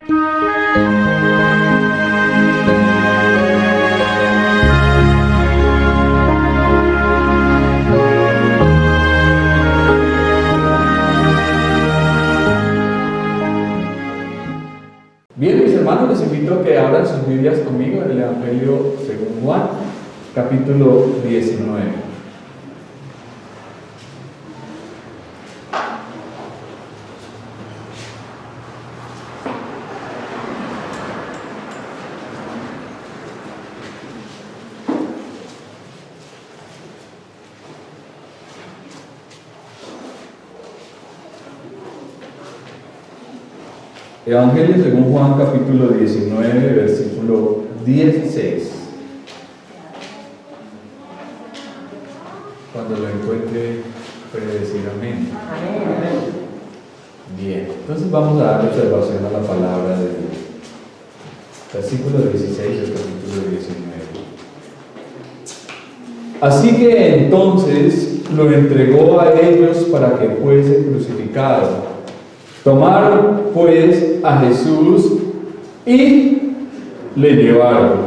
Bien, mis hermanos, les invito a que abran sus Biblias conmigo en el Evangelio según Juan, capítulo 19. Evangelio según Juan, capítulo 19, versículo 16. Cuando lo encuentre, puede decir amén. Bien, entonces vamos a dar observación a la palabra de Dios. Versículo 16 del capítulo 19. Así que entonces lo entregó a ellos para que fuese crucificado. Tomaron pues a Jesús y le llevaron.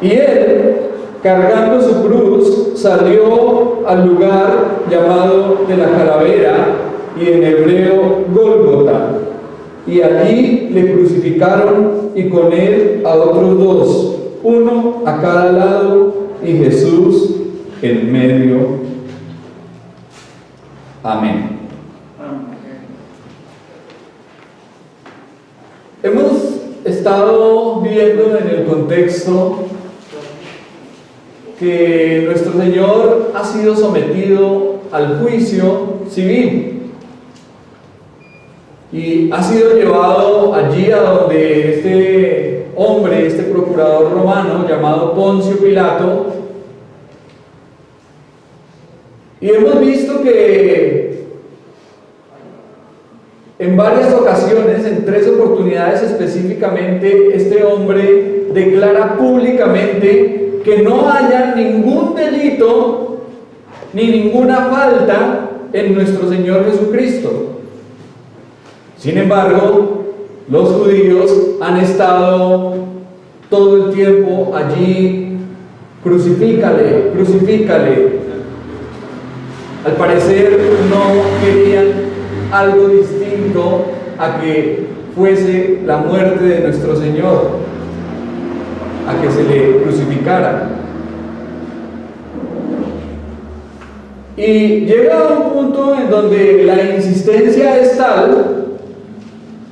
Y él, cargando su cruz, salió al lugar llamado de la Calavera, y en hebreo Gólgota, y allí le crucificaron, y con él a otros dos, uno a cada lado, y Jesús en medio. Amén. Hemos estado viendo en el contexto que nuestro Señor ha sido sometido al juicio civil y ha sido llevado allí a donde este hombre, este procurador romano llamado Poncio Pilato, y hemos visto que en varias ocasiones, en 3 oportunidades específicamente, este hombre declara públicamente que no haya ningún delito ni ninguna falta en nuestro Señor Jesucristo. Sin embargo, los judíos han estado todo el tiempo allí: crucifícale, crucifícale. Al parecer no querían algo distinto a que fuese la muerte de nuestro Señor, a que se le crucificara. Y llega un punto en donde la insistencia es tal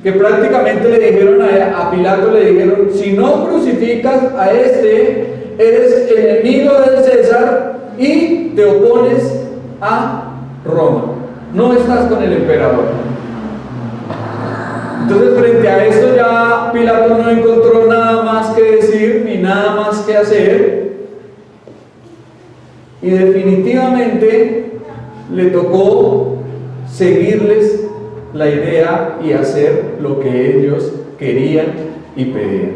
que prácticamente le dijeron a Pilato, le dijeron: si no crucificas a este, eres enemigo del César y te opones a Roma. No estás con el emperador. Entonces, frente a esto, ya Pilato no encontró nada más que decir ni nada más que hacer, y definitivamente le tocó seguirles la idea y hacer lo que ellos querían y pedían.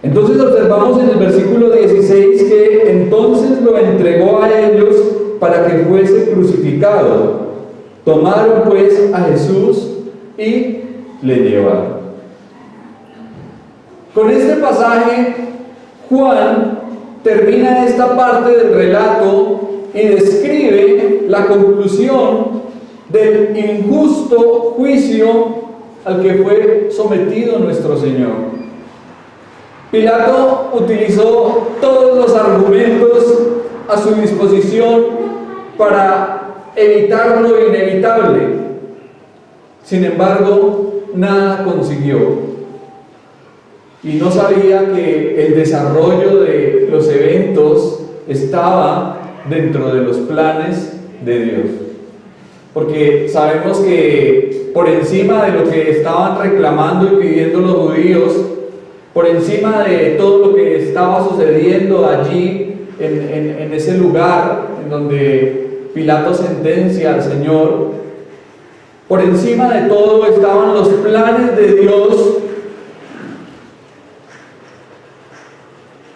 Entonces observamos en el versículo 16 que entonces lo entregó a ellos para que fuese crucificado. Tomaron pues a Jesús y le llevaron. Con este pasaje, Juan termina esta parte del relato y describe la conclusión del injusto juicio al que fue sometido nuestro Señor. Pilato utilizó todos los argumentos a su disposición para evitar lo inevitable. Sin embargo, nada consiguió. Y no sabía que el desarrollo de los eventos estaba dentro de los planes de Dios. Porque sabemos que por encima de lo que estaban reclamando y pidiendo los judíos, por encima de todo lo que estaba sucediendo allí en ese lugar en donde Pilato sentencia al Señor, por encima de todo estaban los planes de Dios,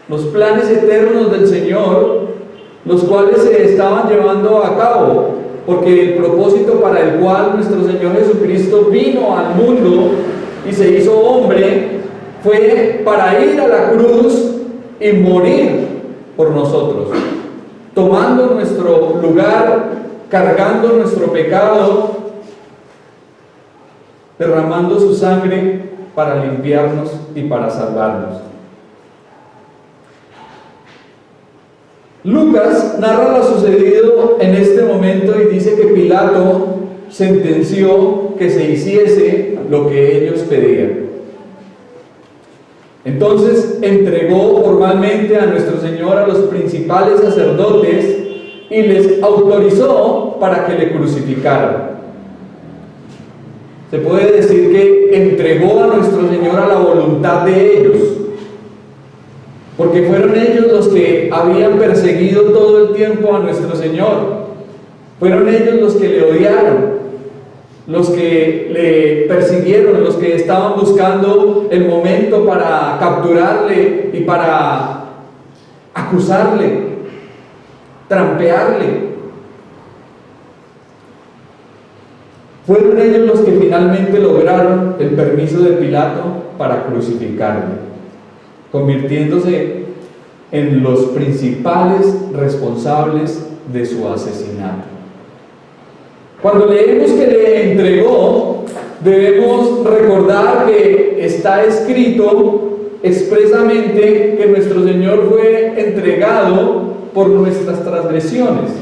los planes eternos del Señor, los cuales se estaban llevando a cabo. porque el propósito para el cual nuestro Señor Jesucristo vino al mundo y se hizo hombre fue para ir a la cruz y morir por nosotros, tomando nuestro lugar, cargando nuestro pecado, derramando su sangre para limpiarnos y para salvarnos. Lucas narra lo sucedido en este momento y dice que Pilato sentenció que se hiciese lo que ellos pedían. Entonces entregó formalmente a nuestro Señor a los principales sacerdotes y les autorizó para que le crucificaran. Se puede decir que entregó a nuestro Señor a la voluntad de ellos, porque fueron ellos los que habían perseguido todo el tiempo a nuestro Señor. Fueron ellos los que le odiaron, los que le persiguieron, los que estaban buscando el momento para capturarle y para acusarle, trampearle. Fueron ellos los que finalmente lograron el permiso de Pilato para crucificarle, convirtiéndose en los principales responsables de su asesinato. Cuando leemos que le entregó, debemos recordar que está escrito expresamente que nuestro Señor fue entregado por nuestras transgresiones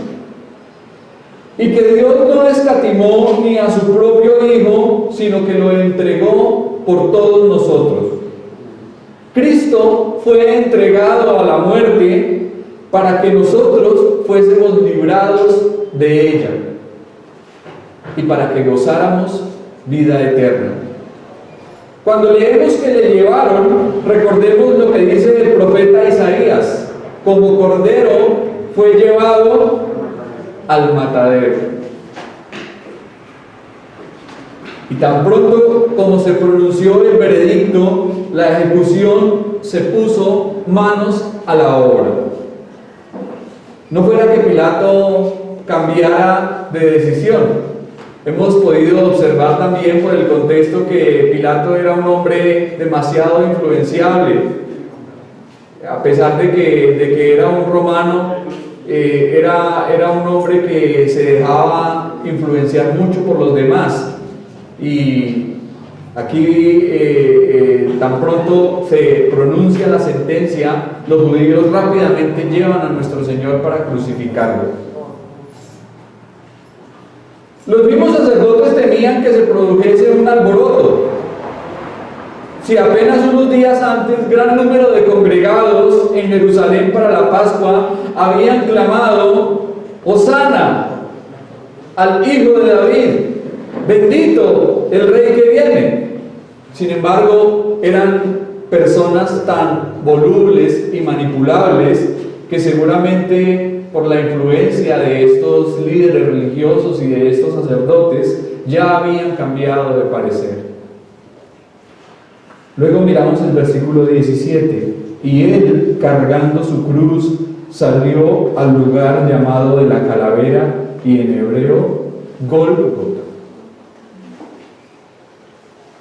y que Dios no escatimó ni a su propio Hijo, sino que lo entregó por todos nosotros. Cristo fue entregado a la muerte para que nosotros fuésemos librados de ella y para que gozáramos vida eterna. Cuando leemos que le llevaron, recordemos lo que dice el profeta Isaías: como cordero fue llevado al matadero. Y tan pronto como se pronunció el veredicto, la ejecución se puso manos a la obra. No fuera que Pilato cambiara de decisión. Hemos podido observar también por el contexto que Pilato era un hombre demasiado influenciable. A pesar de que era un romano, era un hombre que se dejaba influenciar mucho por los demás. Y aquí, tan pronto se pronuncia la sentencia, los judíos rápidamente llevan a nuestro Señor para crucificarlo. Los mismos sacerdotes temían que se produjese un alboroto. Si apenas unos días antes gran número de congregados en Jerusalén para la Pascua habían clamado: Hosana al Hijo de David, bendito el Rey que viene. Sin embargo, eran personas tan volubles y manipulables que seguramente por la influencia de estos líderes religiosos y de estos sacerdotes ya habían cambiado de parecer. Luego miramos el versículo 17: y él, cargando su cruz, salió al lugar llamado de la calavera, y en hebreo Gólgota.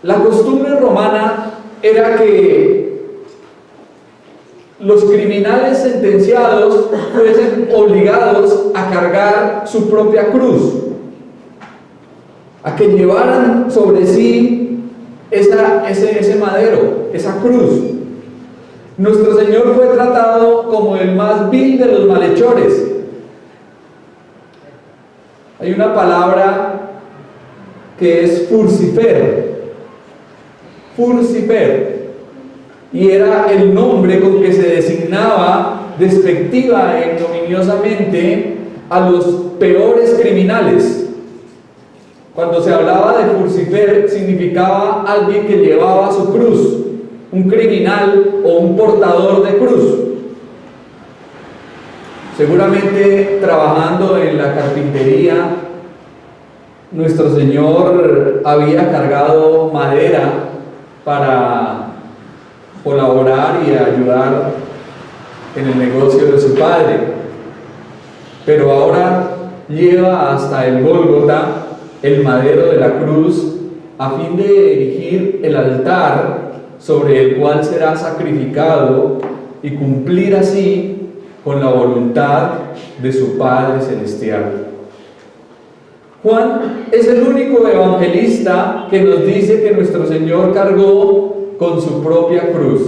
La costumbre romana era que los criminales sentenciados fuesen obligados a cargar su propia cruz, a que llevaran sobre sí ese madero, esa cruz. Nuestro Señor fue tratado como el más vil de los malhechores. Hay una palabra que es furcifer, y era el nombre con que se designaba despectiva e ignominiosamente a los peores criminales. Cuando se hablaba de furcifer, significaba alguien que llevaba su cruz, un criminal o un portador de cruz. Seguramente trabajando en la carpintería, nuestro Señor había cargado madera para colaborar y ayudar en el negocio de su padre. Pero ahora lleva hasta el Gólgota, el madero de la cruz, a fin de erigir el altar sobre el cual será sacrificado y cumplir así con la voluntad de su Padre Celestial. Juan es el único evangelista que nos dice que nuestro Señor cargó con su propia cruz,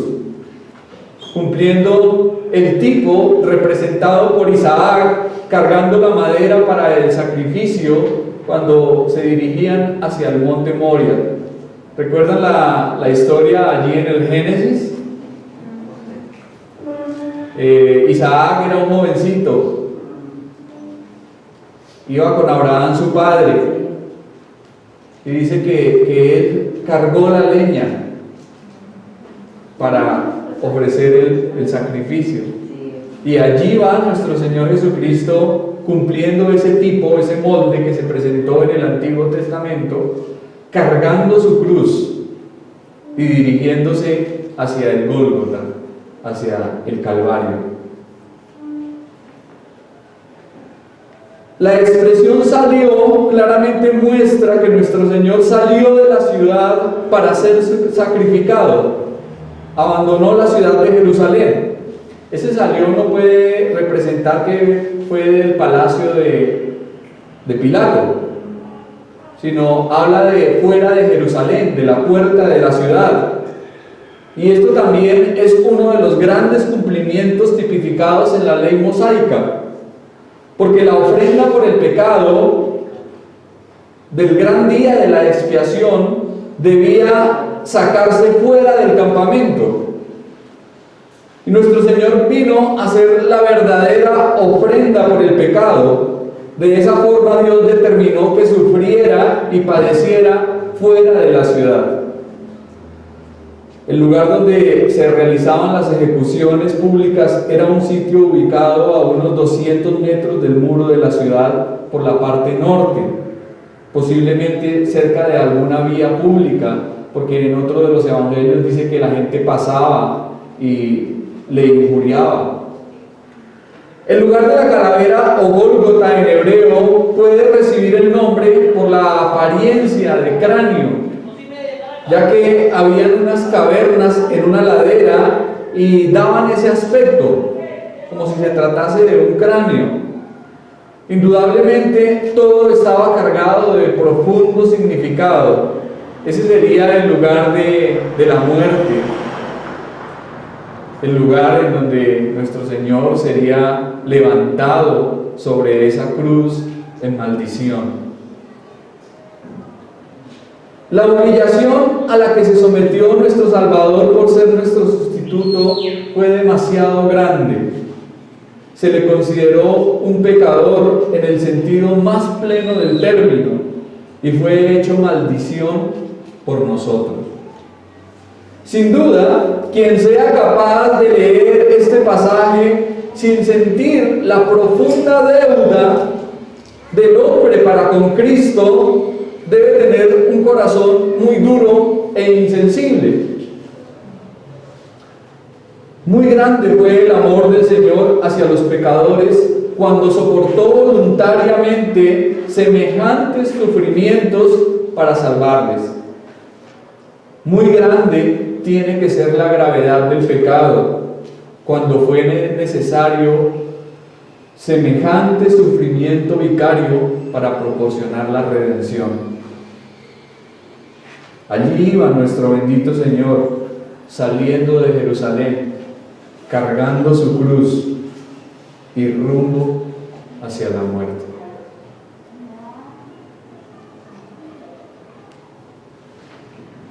cumpliendo el tipo representado por Isaac cargando la madera para el sacrificio cuando se dirigían hacia el monte Moria. ¿Recuerdan la historia allí en el Génesis? Isaac era un jovencito, iba con Abraham su padre, y dice que él cargó la leña para ofrecer el sacrificio. Y allí va nuestro Señor Jesucristo cumpliendo ese tipo, ese molde que se presentó en el Antiguo Testamento, cargando su cruz y dirigiéndose hacia el Gólgota, hacia el Calvario. La expresión salió claramente muestra que nuestro Señor salió de la ciudad para ser sacrificado, abandonó la ciudad de Jerusalén. Ese salió no puede representar que fue del palacio de Pilato, sino habla de fuera de Jerusalén, de la puerta de la ciudad. Y esto también es uno de los grandes cumplimientos tipificados en la ley mosaica, porque la ofrenda por el pecado del gran día de la expiación debía sacarse fuera del campamento. Y nuestro Señor vino a ser la verdadera ofrenda por el pecado. De esa forma Dios determinó que sufriera y padeciera fuera de la ciudad. El lugar donde se realizaban las ejecuciones públicas era un sitio ubicado a unos 200 metros del muro de la ciudad por la parte norte, posiblemente cerca de alguna vía pública, porque en otro de los evangelios dice que la gente pasaba y le injuriaba. El lugar de la calavera o Gólgota en hebreo puede recibir el nombre por la apariencia de cráneo, ya que habían unas cavernas en una ladera y daban ese aspecto, como si se tratase de un cráneo. Indudablemente todo estaba cargado de profundo significado. Ese sería el lugar de la muerte, el lugar en donde nuestro Señor sería levantado sobre esa cruz en maldición. La humillación a la que se sometió nuestro Salvador por ser nuestro sustituto fue demasiado grande. Se le consideró un pecador en el sentido más pleno del término y fue hecho maldición por nosotros. Sin duda, quien sea capaz de leer este pasaje sin sentir la profunda deuda del hombre para con Cristo, debe tener un corazón muy duro e insensible. Muy grande fue el amor del Señor hacia los pecadores cuando soportó voluntariamente semejantes sufrimientos para salvarles. Muy grande tiene que ser la gravedad del pecado cuando fue necesario semejante sufrimiento vicario para proporcionar la redención. Allí iba nuestro bendito Señor saliendo de Jerusalén, cargando su cruz y rumbo hacia la muerte.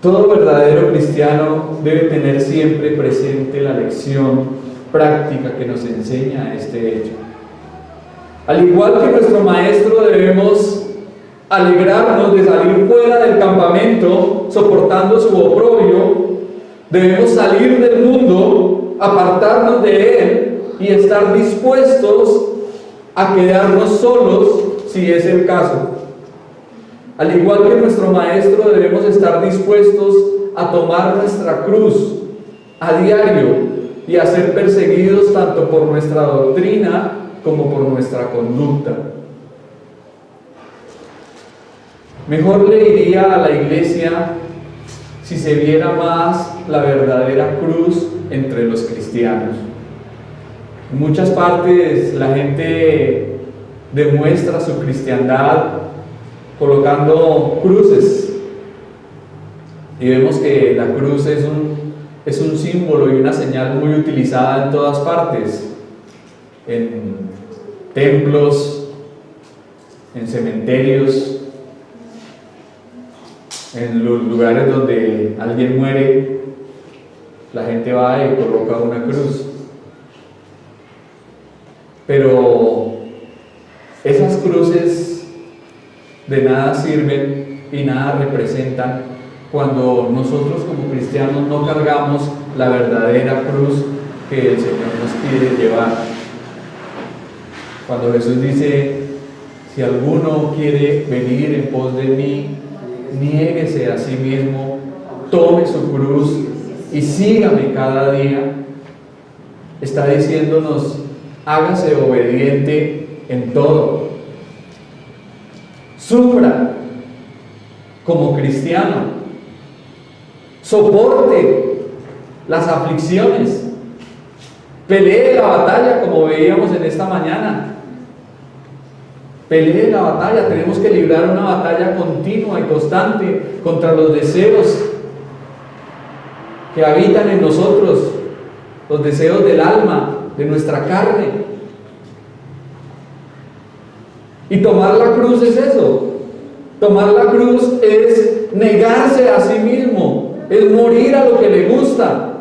Todo verdadero cristiano debe tener siempre presente la lección práctica que nos enseña este hecho. Al igual que nuestro Maestro, debemos alegrarnos de salir fuera del campamento soportando su oprobio. Debemos salir del mundo, apartarnos de él y estar dispuestos a quedarnos solos si es el caso. Al igual que nuestro Maestro, debemos estar dispuestos a tomar nuestra cruz a diario y a ser perseguidos tanto por nuestra doctrina como por nuestra conducta. Mejor le iría a la iglesia si se viera más la verdadera cruz entre los cristianos. En muchas partes la gente demuestra su cristiandad colocando cruces, y vemos que la cruz es un símbolo y una señal muy utilizada en todas partes, en templos, en cementerios, en los lugares donde alguien muere, la gente va y coloca una cruz. Pero esas cruces de nada sirven y nada representan cuando nosotros como cristianos no cargamos la verdadera cruz que el Señor nos quiere llevar. Cuando Jesús dice: si alguno quiere venir en pos de mí, niéguese a sí mismo, tome su cruz y sígame cada día, está diciéndonos: hágase obediente en todo, sufra como cristiano, soporte las aflicciones, pelee la batalla como veíamos en esta mañana. Pelee la batalla, tenemos que librar una batalla continua y constante contra los deseos que habitan en nosotros, los deseos del alma, de nuestra carne. Y tomar la cruz es eso. Tomar la cruz es negarse a sí mismo, es morir a lo que le gusta,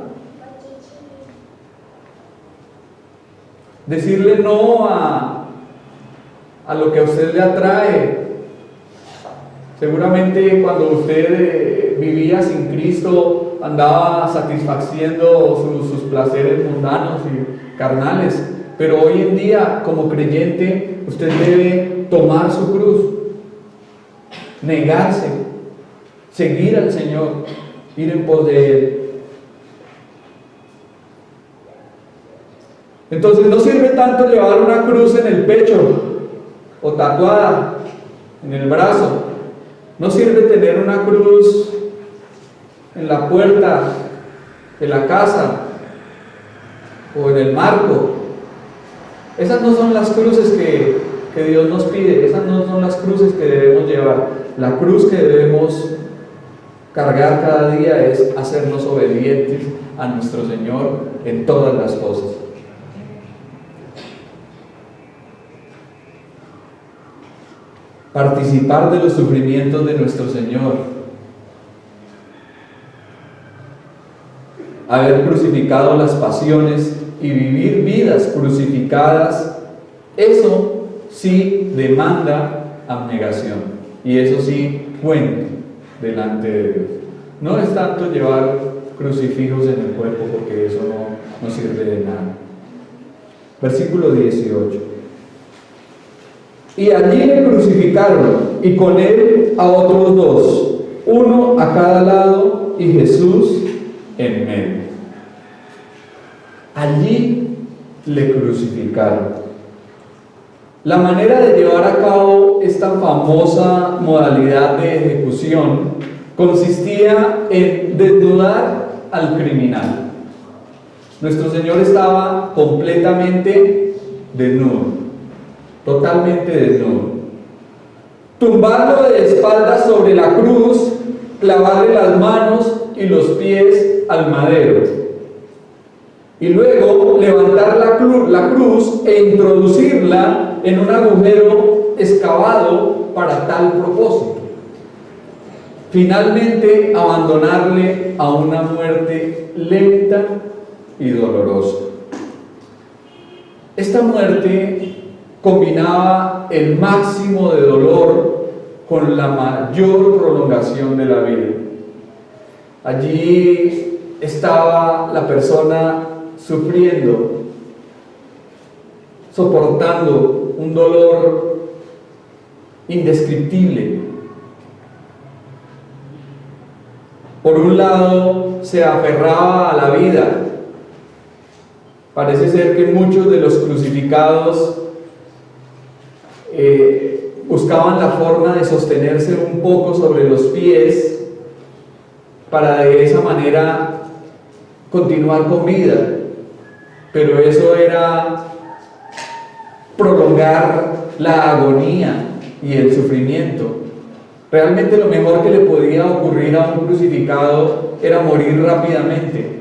decirle no a lo que a usted le atrae. Seguramente cuando usted vivía sin Cristo andaba satisfaciendo sus placeres mundanos y carnales, pero hoy en día como creyente usted debe tomar su cruz, negarse, seguir al Señor, ir en pos de Él. Entonces no sirve tanto llevar una cruz en el pecho o tatuada en el brazo. No sirve tener una cruz en la puerta de la casa o en el marco. Esas no son las cruces que Dios nos pide, esas no son las cruces que debemos llevar. La cruz que debemos cargar cada día es hacernos obedientes a nuestro Señor en todas las cosas. Participar de los sufrimientos de nuestro Señor, haber crucificado las pasiones y vivir vidas crucificadas, eso sí demanda abnegación y eso sí cuenta delante de Dios. No es tanto llevar crucifijos en el cuerpo, porque eso no sirve de nada. Versículo 18. Y allí le crucificaron, y con él a otros dos, uno a cada lado y Jesús en medio. Allí le crucificaron. La manera de llevar a cabo esta famosa modalidad de ejecución consistía en desnudar al criminal. Nuestro Señor estaba completamente desnudo. Totalmente desnudo, tumbarlo de espaldas sobre la cruz, clavarle las manos y los pies al madero, y luego levantar la cruz e introducirla en un agujero excavado para tal propósito. Finalmente abandonarle a una muerte lenta y dolorosa. Esta muerte combinaba el máximo de dolor con la mayor prolongación de la vida. Allí estaba la persona sufriendo, soportando un dolor indescriptible. Por un lado, se aferraba a la vida. Parece ser que muchos de los crucificados buscaban la forma de sostenerse un poco sobre los pies para de esa manera continuar con vida, pero eso era prolongar la agonía y el sufrimiento. Realmente lo mejor que le podía ocurrir a un crucificado era morir rápidamente.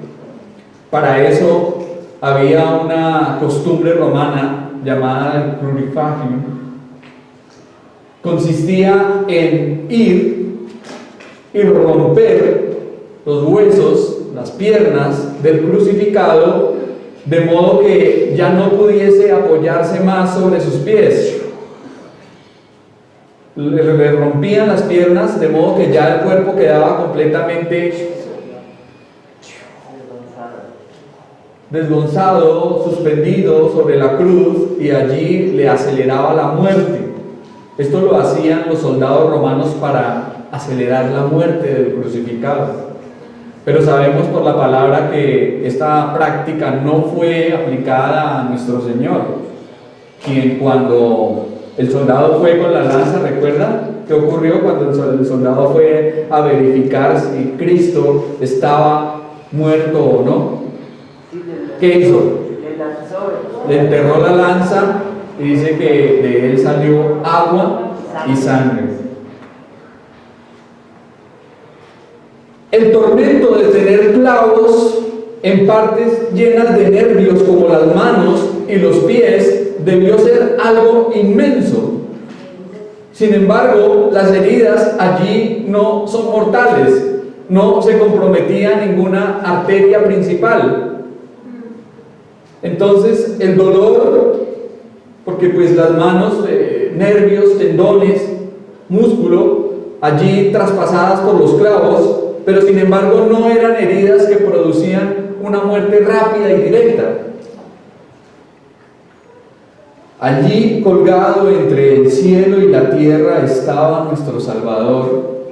Para eso había una costumbre romana llamada el crurifagium. Consistía en ir y romper los huesos, las piernas del crucificado, de modo que ya no pudiese apoyarse más sobre sus pies. Le rompían las piernas de modo que ya el cuerpo quedaba completamente desgonzado, suspendido sobre la cruz, y allí le aceleraba la muerte. Esto lo hacían los soldados romanos para acelerar la muerte del crucificado. Pero sabemos por la palabra que esta práctica no fue aplicada a nuestro Señor, quien cuando el soldado fue con la lanza, ¿recuerda qué ocurrió cuando el soldado fue a verificar si Cristo estaba muerto o no? ¿Qué hizo? Le enterró la lanza y dice que de él salió agua y sangre. El tormento de tener clavos en partes llenas de nervios como las manos y los pies debió ser algo inmenso. Sin embargo, las heridas allí no son mortales, no se comprometía ninguna arteria principal. Entonces el dolor, porque pues las manos, nervios, tendones, músculo, allí traspasadas por los clavos, pero sin embargo no eran heridas que producían una muerte rápida y directa. Allí, colgado entre el cielo y la tierra, estaba nuestro Salvador,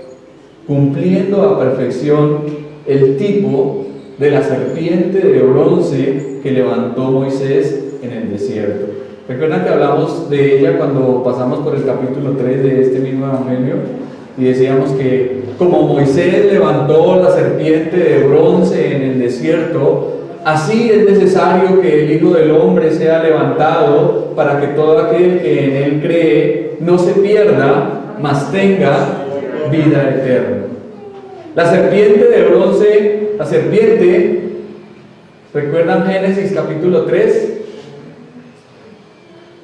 cumpliendo a perfección el tipo de la serpiente de bronce que levantó Moisés en el desierto. ¿Recuerdan que hablamos de ella cuando pasamos por el capítulo 3 de este mismo evangelio? Y decíamos que como Moisés levantó la serpiente de bronce en el desierto, así es necesario que el Hijo del Hombre sea levantado para que todo aquel que en él cree no se pierda, mas tenga vida eterna. La serpiente de bronce, la serpiente, ¿recuerdan Génesis capítulo 3?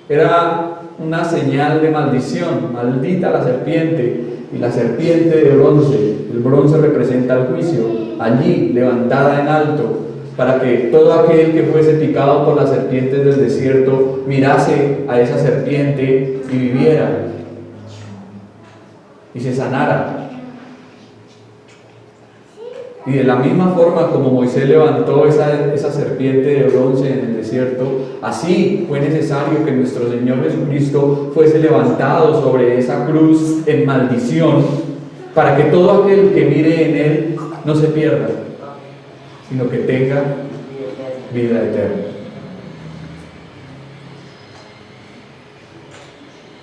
Era una señal de maldición, maldita la serpiente, y la serpiente de bronce, el bronce representa el juicio, allí levantada en alto, para que todo aquel que fuese picado por las serpientes del desierto mirase a esa serpiente y viviera y se sanara. Y de la misma forma como Moisés levantó esa serpiente de bronce en el desierto, así fue necesario que nuestro Señor Jesucristo fuese levantado sobre esa cruz en maldición, para que todo aquel que mire en Él no se pierda, sino que tenga vida eterna.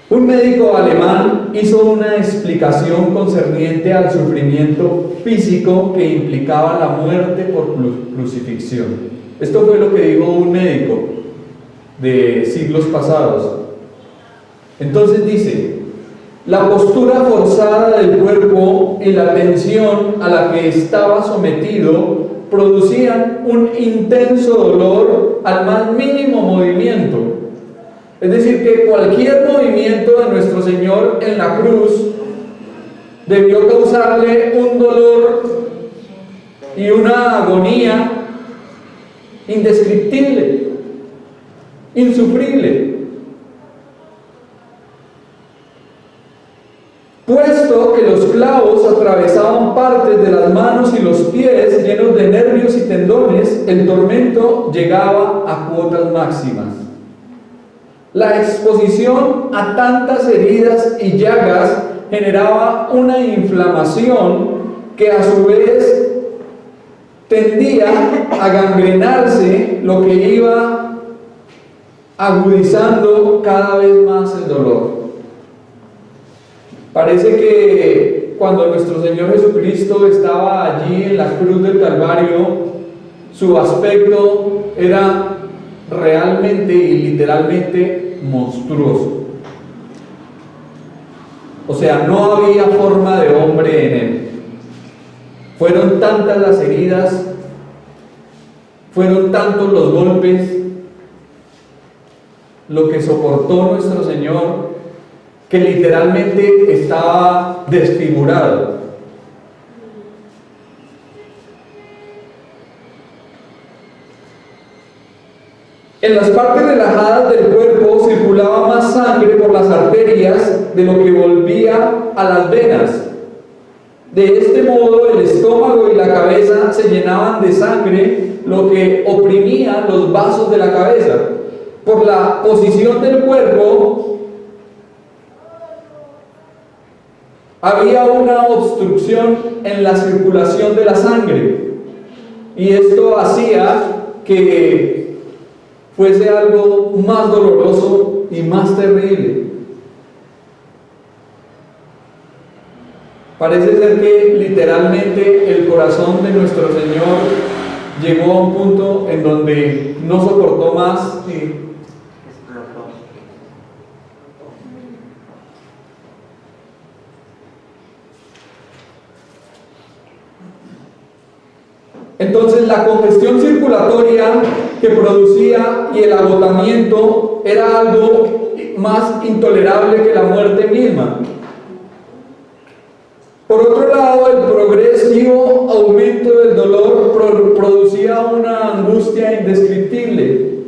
Un médico alemán hizo una explicación concerniente al sufrimiento físico que implicaba la muerte por crucifixión. Esto fue lo que dijo un médico de siglos pasados. Entonces dice: la postura forzada del cuerpo y la tensión a la que estaba sometido producían un intenso dolor al más mínimo movimiento. Es decir, que cualquier movimiento de nuestro Señor en la cruz debió causarle un dolor y una agonía indescriptible, insufrible. Puesto que los clavos atravesaban partes de las manos y los pies llenos de nervios y tendones, el tormento llegaba a cuotas máximas. La exposición a tantas heridas y llagas generaba una inflamación que a su vez tendía a gangrenarse, lo que iba agudizando cada vez más el dolor. Parece que cuando nuestro Señor Jesucristo estaba allí en la cruz del Calvario, su aspecto era realmente y literalmente monstruoso. O sea, no había forma de hombre en él. Fueron tantas las heridas, fueron tantos los golpes, lo que soportó nuestro Señor, que literalmente estaba desfigurado. En las partes relajadas del cuerpo circulaba más sangre por las arterias de lo que volvía a las venas. De este modo el estómago y la cabeza se llenaban de sangre, lo que oprimía los vasos de la cabeza. Por la posición del cuerpo había una obstrucción en la circulación de la sangre, y esto hacía que fuese algo más doloroso y más terrible. Parece ser que literalmente el corazón de nuestro Señor llegó a un punto en donde no soportó más y entonces la congestión circulatoria que producía y el agotamiento era algo más intolerable que la muerte misma. Por otro lado, el progresivo aumento del dolor producía una angustia indescriptible,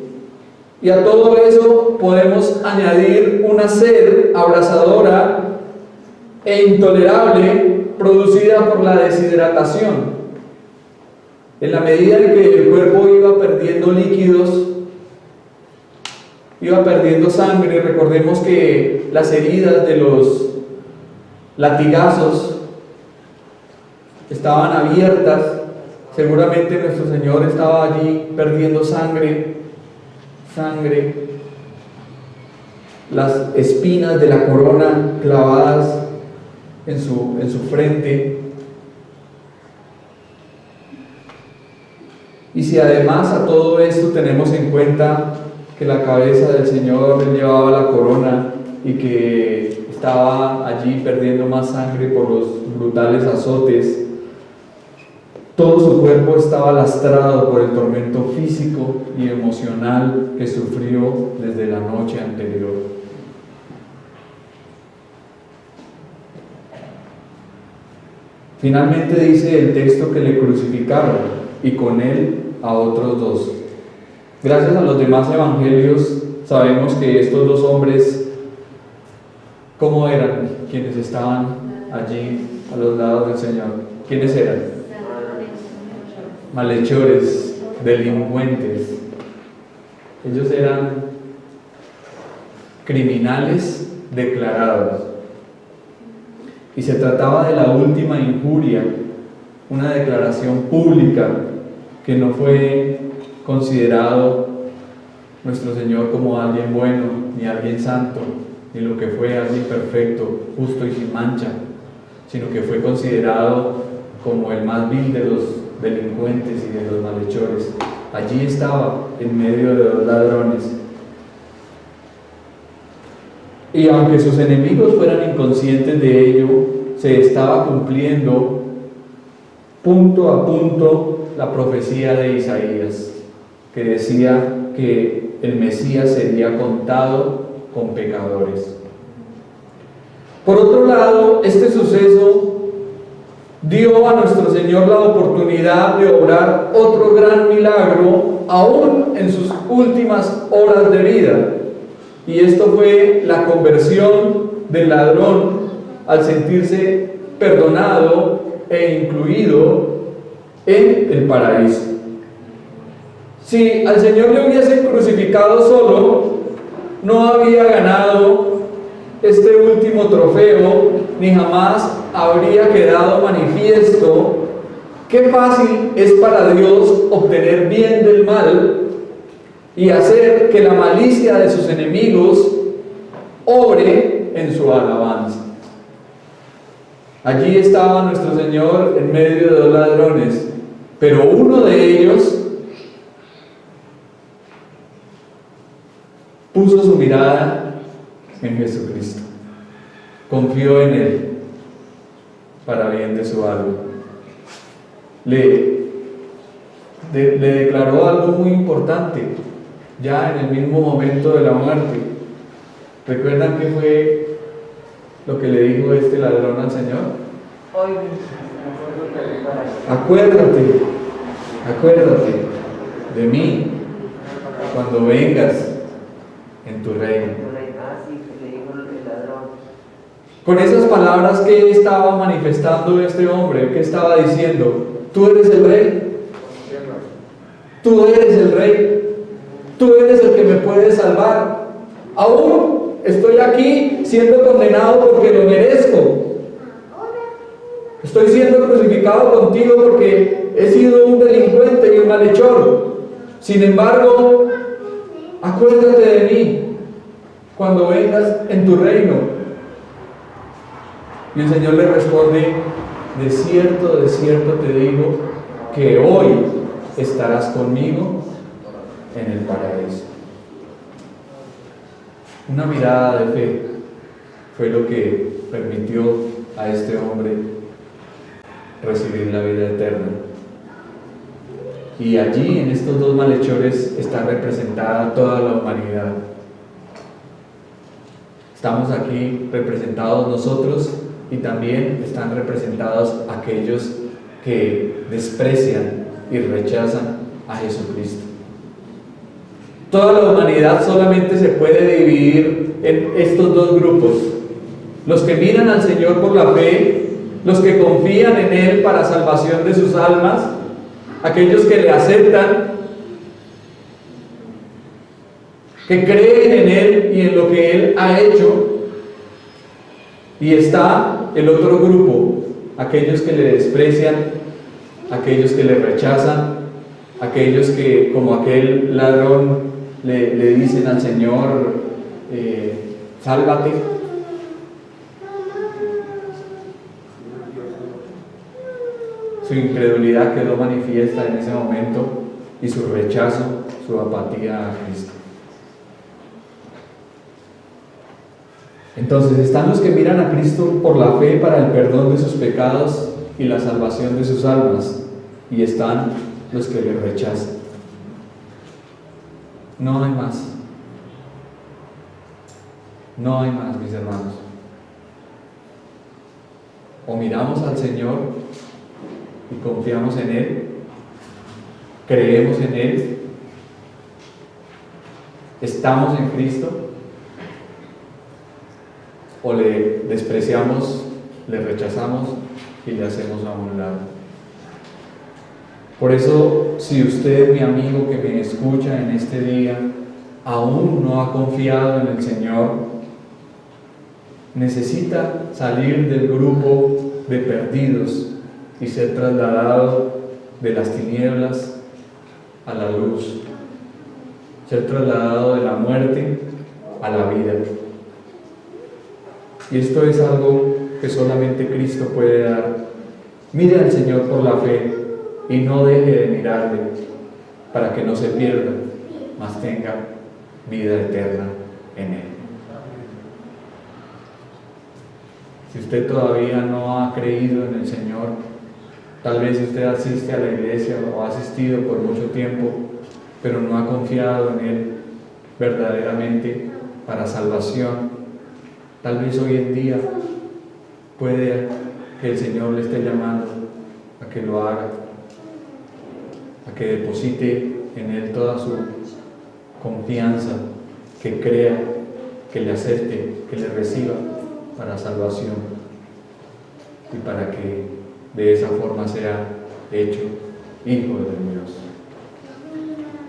y a todo eso podemos añadir una sed abrasadora e intolerable producida por la deshidratación. En la medida en que el cuerpo iba perdiendo líquidos, iba perdiendo sangre, recordemos que las heridas de los latigazos estaban abiertas, seguramente nuestro Señor estaba allí perdiendo sangre, las espinas de la corona clavadas en su frente. Y si además a todo esto tenemos en cuenta que la cabeza del Señor llevaba la corona y que estaba allí perdiendo más sangre por los brutales azotes, todo su cuerpo estaba lastrado por el tormento físico y emocional que sufrió desde la noche anterior. Finalmente dice el texto que le crucificaron y con él a otros dos. Gracias a los demás evangelios sabemos que estos dos hombres, ¿cómo eran quienes estaban allí a los lados del Señor? ¿Quiénes eran? Malhechores, delincuentes. Ellos eran criminales declarados. Y se trataba de la última injuria, una declaración pública que no fue considerado nuestro Señor como alguien bueno, ni alguien santo, ni lo que fue alguien perfecto, justo y sin mancha, sino que fue considerado como el más vil de los delincuentes y de los malhechores. Allí estaba en medio de dos ladrones. Y aunque sus enemigos fueran inconscientes de ello, se estaba cumpliendo punto a punto la profecía de Isaías, que decía que el Mesías sería contado con pecadores. Por otro lado, este suceso dio a nuestro Señor la oportunidad de obrar otro gran milagro aún en sus últimas horas de vida, y esto fue la conversión del ladrón al sentirse perdonado e incluido en el paraíso. Si al Señor le hubiesen crucificado solo, no había ganado este último trofeo, ni jamás habría quedado manifiesto qué fácil es para Dios obtener bien del mal y hacer que la malicia de sus enemigos obre en su alabanza. Allí estaba nuestro Señor en medio de dos ladrones, pero uno de ellos puso su mirada en Jesucristo, confió en Él para bien de su alma. Le declaró algo muy importante ya en el mismo momento de la muerte. ¿Recuerdan qué fue lo que le dijo este ladrón al Señor? Acuérdate de mí cuando vengas en tu reino. Con esas palabras, ¿qué estaba manifestando este hombre? ¿Qué estaba diciendo? Tú eres el rey. Tú eres el rey. Tú eres el que me puede salvar. Aún estoy aquí siendo condenado porque lo merezco. Estoy siendo crucificado contigo porque he sido un delincuente y un malhechor. Sin embargo, acuérdate de mí cuando vengas en tu reino. Y el Señor le responde: de cierto te digo que hoy estarás conmigo en el paraíso. Una mirada de fe fue lo que permitió a este hombre recibir la vida eterna. Y allí, en estos dos malhechores, está representada toda la humanidad. Estamos aquí representados nosotros y también están representados aquellos que desprecian y rechazan a Jesucristo. Toda la humanidad solamente se puede dividir en estos dos grupos: los que miran al Señor por la fe, los que confían en Él para salvación de sus almas, aquellos que le aceptan, que creen en Él y en lo que Él ha hecho. Y está el otro grupo, aquellos que le desprecian, aquellos que le rechazan, aquellos que, como aquel ladrón, le dicen al Señor: sálvate. Su incredulidad quedó manifiesta en ese momento y su rechazo, su apatía a Cristo. Entonces están los que miran a Cristo por la fe para el perdón de sus pecados y la salvación de sus almas, y están los que le rechazan. No hay más. No hay más, mis hermanos. O miramos al Señor y confiamos en Él, creemos en Él, estamos en Cristo, o le despreciamos, le rechazamos y le hacemos a un lado. Por eso, si usted, mi amigo que me escucha en este día, aún no ha confiado en el Señor, necesita salir del grupo de perdidos y ser trasladado de las tinieblas a la luz, ser trasladado de la muerte a la vida. Y esto es algo que solamente Cristo puede dar. Mire al Señor por la fe y no deje de mirarle, para que no se pierda, mas tenga vida eterna en Él. Si usted todavía no ha creído en el Señor, tal vez usted asiste a la iglesia o ha asistido por mucho tiempo, pero no ha confiado en Él verdaderamente para salvación. Tal vez hoy en día puede que el Señor le esté llamando a que lo haga, a que deposite en Él toda su confianza, que crea, que le acepte, que le reciba para salvación y para que de esa forma sea hecho hijo de Dios.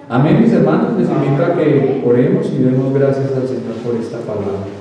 Amén, mis hermanos. Les invito a que oremos y demos gracias al Señor por esta palabra.